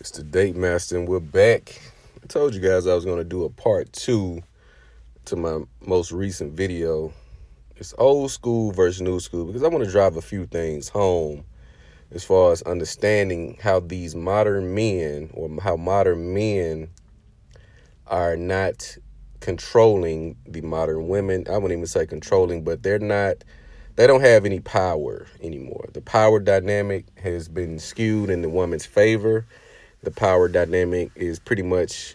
It's the Date Master, and we're back. I told you guys I was going to do a part two to my most recent video. It's old school versus new school because I want to drive a few things home as far as understanding how these modern men or how modern men are not controlling the modern women. I wouldn't even say controlling, but they don't have any power anymore. The power dynamic has been skewed in the woman's favor. The power dynamic is pretty much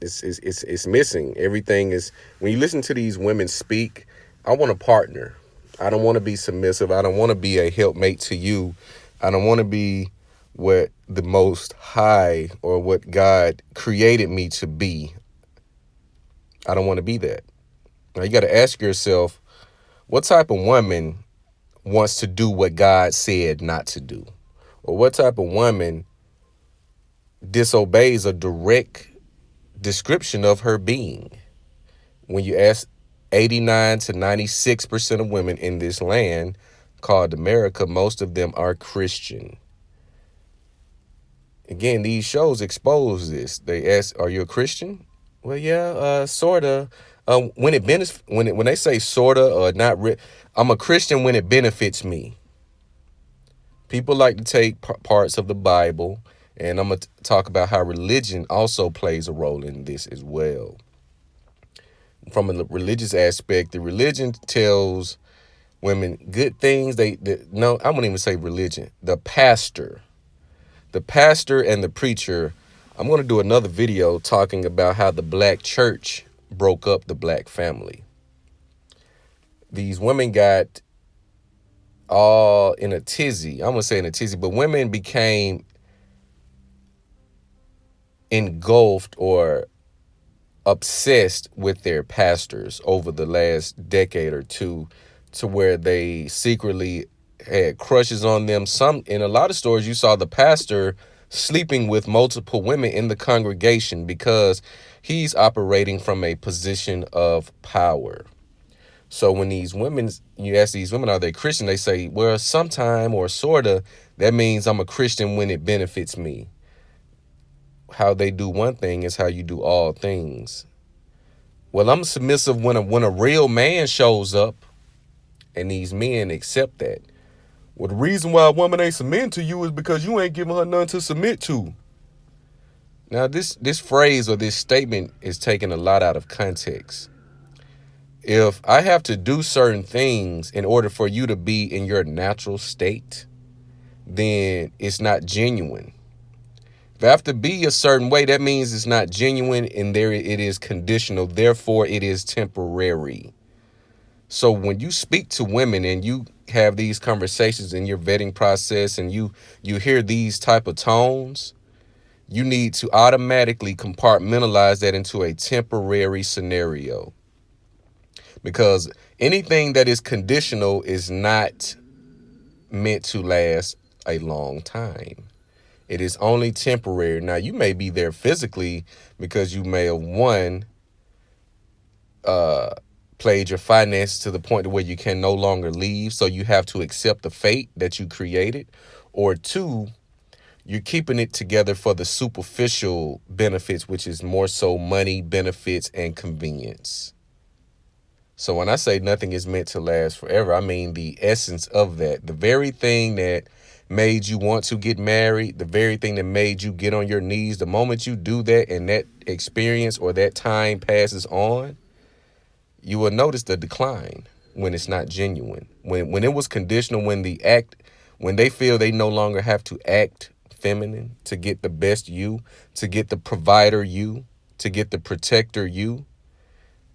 it's missing. Everything is when you listen to these women speak, I want a partner. I don't want to be submissive. I don't want to be a helpmate to you. I don't want to be what the most high or what God created me to be. I don't want to be that. Now you got to ask yourself, what type of woman wants to do what God said not to do? Or what type of woman disobeys a direct description of her being? When you ask 89 to 96% of women in this land called America, most of them are Christian. Again, these shows expose this. They ask, "Are you a Christian?" Well, yeah, sorta. When they say sorta or not, I'm a Christian when it benefits me. People like to take parts of the Bible, and I'm gonna talk about how religion also plays a role in this as well. From a religious aspect, the religion tells women good things. No, I wouldn't even say religion. The pastor and the preacher. I'm going to do another video talking about how the black church broke up the black family. These women got all in a tizzy. I'm going to say in a tizzy, but women became engulfed or obsessed with their pastors over the last decade or two, to where they secretly had crushes on them. In a lot of stories, you saw the pastor sleeping with multiple women in the congregation because he's operating from a position of power. So when you ask these women, are they Christian? They say, well, sometime or sorta. That means I'm a Christian when it benefits me. How they do one thing is how you do all things. Well, I'm submissive when a real man shows up, and these men accept that. Well, the reason why a woman ain't submitting to you is because you ain't giving her none to submit to. Now, this phrase or this statement is taken a lot out of context. If I have to do certain things in order for you to be in your natural state, then it's not genuine. If I have to be a certain way, that means it's not genuine, and there it is conditional. Therefore, it is temporary. So when you speak to women and you have these conversations in your vetting process and you hear these type of tones, you need to automatically compartmentalize that into a temporary scenario. Because anything that is conditional is not meant to last a long time. It is only temporary. Now, you may be there physically because you may have, one, played your finances to the point to where you can no longer leave, so you have to accept the fate that you created. Or two, you're keeping it together for the superficial benefits, which is more so money, benefits, and convenience. So when I say nothing is meant to last forever, I mean the essence of that. The very thing that made you want to get married, the very thing that made you get on your knees, the moment you do that and that experience or that time passes on, you will notice the decline when it's not genuine. When it was conditional, when they feel they no longer have to act feminine to get the best you, to get the provider you, to get the protector you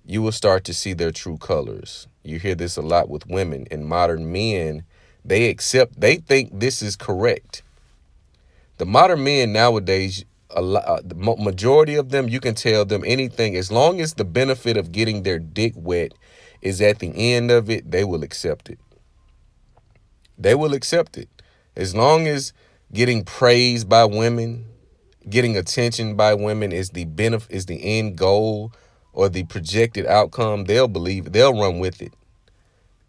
will start to see their true colors. You hear this a lot with women and modern men. They think this is correct. The modern men nowadays, the majority of them, you can tell them anything. As long as the benefit of getting their dick wet is at the end of it, they will accept it. They will accept it. As long as getting praised by women, getting attention by women is the end goal or the projected outcome, they'll believe it. They'll run with it.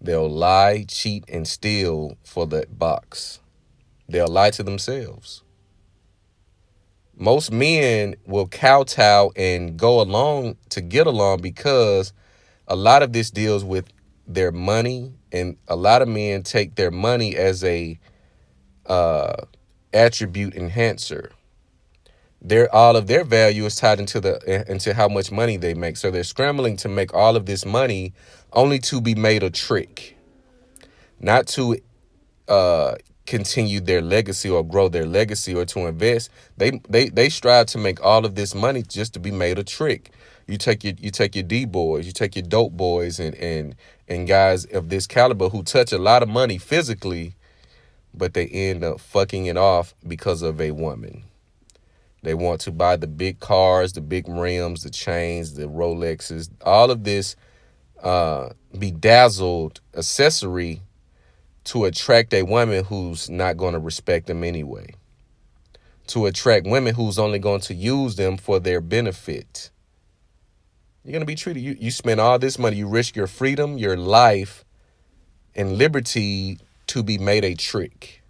They'll lie, cheat, and steal for that box. They'll lie to themselves. Most men will kowtow and go along to get along because a lot of this deals with their money, and a lot of men take their money as a uh, attribute enhancer. Their all of their value is tied into how much money they make. So they're scrambling to make all of this money only to be made a trick, not to uh continue their legacy or grow their legacy or to invest. They strive to make all of this money just to be made a trick. You take your D boys, you take your dope boys, and guys of this caliber who touch a lot of money physically, but they end up fucking it off because of a woman. They want to buy the big cars, the big rims, the chains, the Rolexes, all of this bedazzled accessory to attract a woman who's not going to respect them anyway. To attract women who's only going to use them for their benefit. You're going to be treated. You spend all this money. You risk your freedom, your life, and liberty to be made a trick.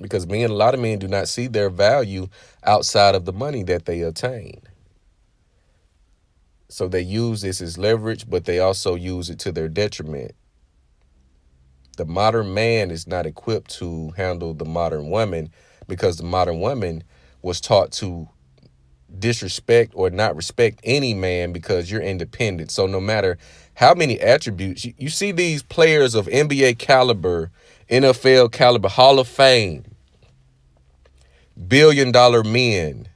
Because a lot of men do not see their value outside of the money that they attain. So they use this as leverage, but they also use it to their detriment. The modern man is not equipped to handle the modern woman because the modern woman was taught to disrespect or not respect any man because you're independent. So no matter how many attributes, you see these players of NBA caliber, NFL caliber, Hall of Fame, billion-dollar men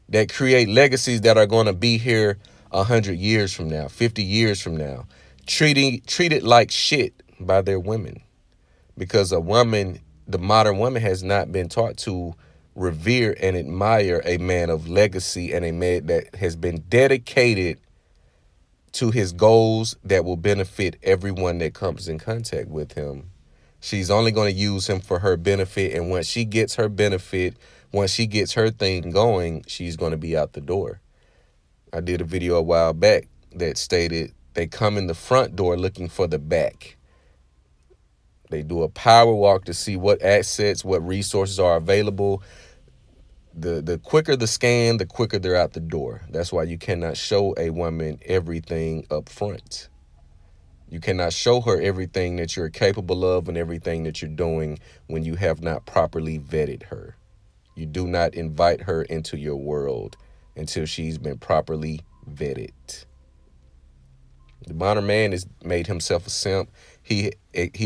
that create legacies that are going to be here 100 years from now, 50 years from now, treated like shit by their women. Because the modern woman has not been taught to revere and admire a man of legacy and a man that has been dedicated to his goals that will benefit everyone that comes in contact with him. She's only going to use him for her benefit, and once she gets her benefit, once she gets her thing going, she's going to be out the door. I did a video a while back that stated they come in the front door looking for the back. They do a power walk to see what assets, what resources are available. The quicker the scan, the quicker they're out the door. That's why you cannot show a woman everything up front. You cannot show her everything that you're capable of and everything that you're doing when you have not properly vetted her. You do not invite her into your world until she's been properly vetted. The modern man has made himself a simp. He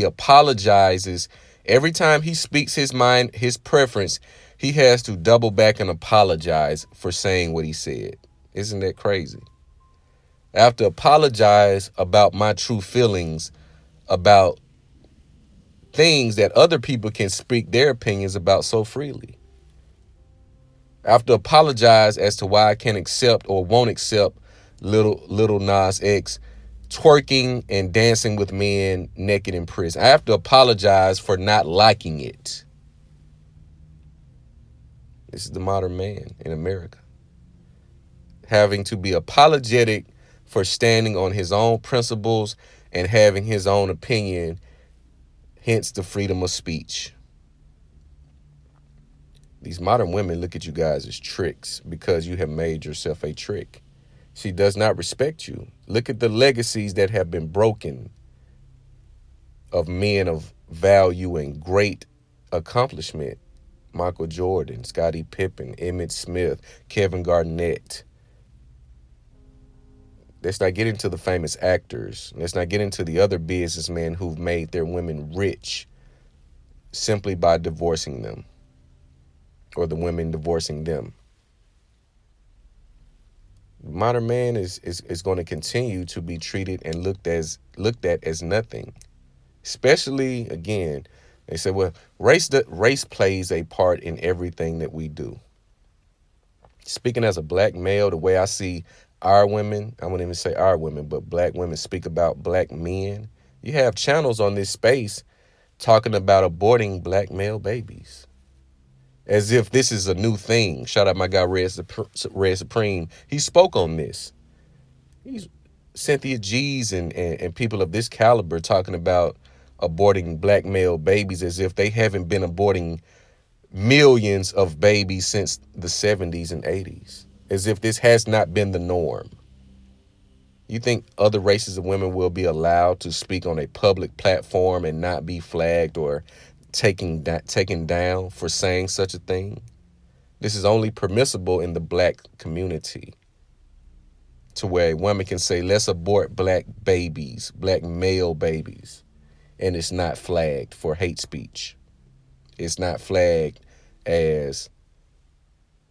apologizes every time he speaks his mind, his preference. He has to double back and apologize for saying what he said. Isn't that crazy? I have to apologize about my true feelings about things that other people can speak their opinions about so freely. I have to apologize as to why I can't accept or won't accept little Nas X twerking and dancing with men naked in prison. I have to apologize for not liking it. This is the modern man in America, having to be apologetic for standing on his own principles and having his own opinion, hence the freedom of speech. These modern women look at you guys as tricks because you have made yourself a trick. She does not respect you. Look at the legacies that have been broken of men of value and great accomplishment. Michael Jordan, Scottie Pippen, Emmitt Smith, Kevin Garnett. Let's not get into the famous actors. Let's not get into the other businessmen who've made their women rich simply by divorcing them, or the women divorcing them. Modern man is going to continue to be treated and looked at as nothing. Especially, again, they say, well, race plays a part in everything that we do. Speaking as a black male, the way I see our women, I wouldn't even say our women, but black women speak about black men. You have channels on this space talking about aborting black male babies, as if this is a new thing. Shout out my guy Red Supreme. He spoke on this. He's Cynthia G's and people of this caliber talking about aborting black male babies as if they haven't been aborting millions of babies since the 70s and 80s, as if this has not been the norm. You think other races of women will be allowed to speak on a public platform and not be flagged or taken down for saying such a thing? This is only permissible in the black community, to where a woman can say, let's abort black babies, black male babies, and it's not flagged for hate speech. It's not flagged as,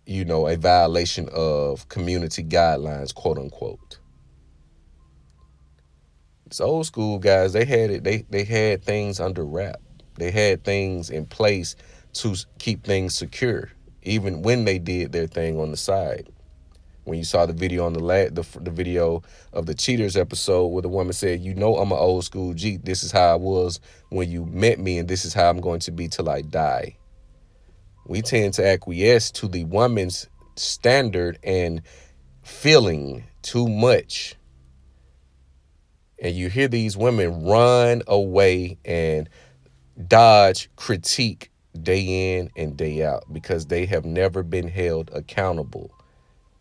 a violation of community guidelines, quote unquote. It's old school guys. They had it. They had things under wrap. They had things in place to keep things secure, even when they did their thing on the side. When you saw the video on the video of the Cheaters episode, where the woman said, I'm an old school G. This is how I was when you met me, and this is how I'm going to be till I die. We tend to acquiesce to the woman's standard and feeling too much. And you hear these women run away and dodge critique day in and day out because they have never been held accountable.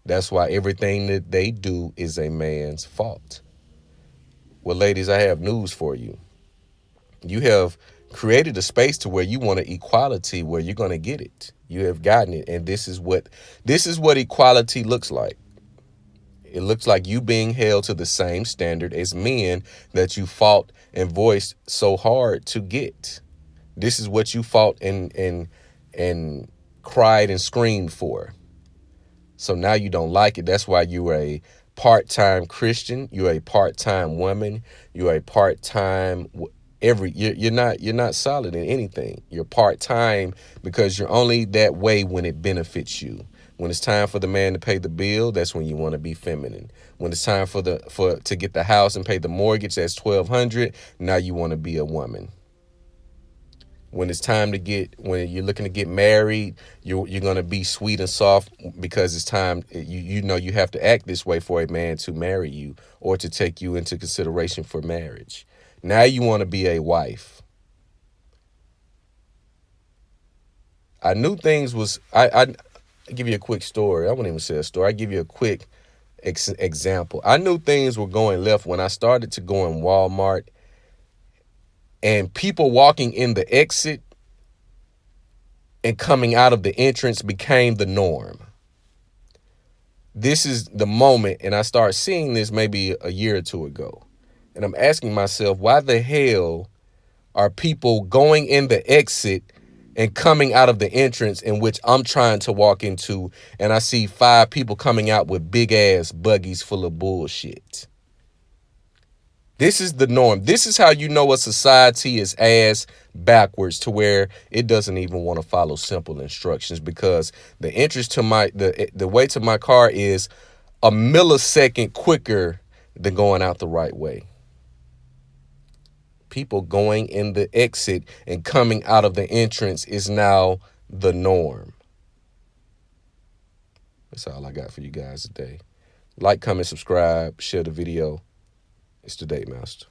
That's why everything that they do is a man's fault. Well, ladies, I have news for you. You have created a space to where you want an equality, where you're going to get it. You have gotten it. And this is what equality looks like. It looks like you being held to the same standard as men that you fought and voiced so hard to get. This is what you fought and cried and screamed for. So now you don't like it. That's why you are a part-time Christian. You're a part-time woman. You're a part-time you're not solid in anything. You're part-time because you're only that way when it benefits you. When it's time for the man to pay the bill, that's when you want to be feminine. When it's time to get the house and pay the mortgage, that's $1,200. Now you want to be a woman. When it's time when you're looking to get married, you're going to be sweet and soft because it's time. You have to act this way for a man to marry you or to take you into consideration for marriage. Now you want to be a wife. I knew things was, I give you a quick story. I wouldn't even say a story. I give you a quick example. I knew things were going left when I started to go in Walmart and people walking in the exit and coming out of the entrance became the norm. This is the moment, and I started seeing this maybe a year or two ago. And I'm asking myself, why the hell are people going in the exit and coming out of the entrance in which I'm trying to walk into, and I see 5 people coming out with big ass buggies full of bullshit? This is the norm. This is how you know a society is ass backwards, to where it doesn't even want to follow simple instructions, because the entrance to the way to my car is a millisecond quicker than going out the right way. People going in the exit and coming out of the entrance is now the norm. That's all I got for you guys today. Like, comment, subscribe, share the video. It's the Date Master.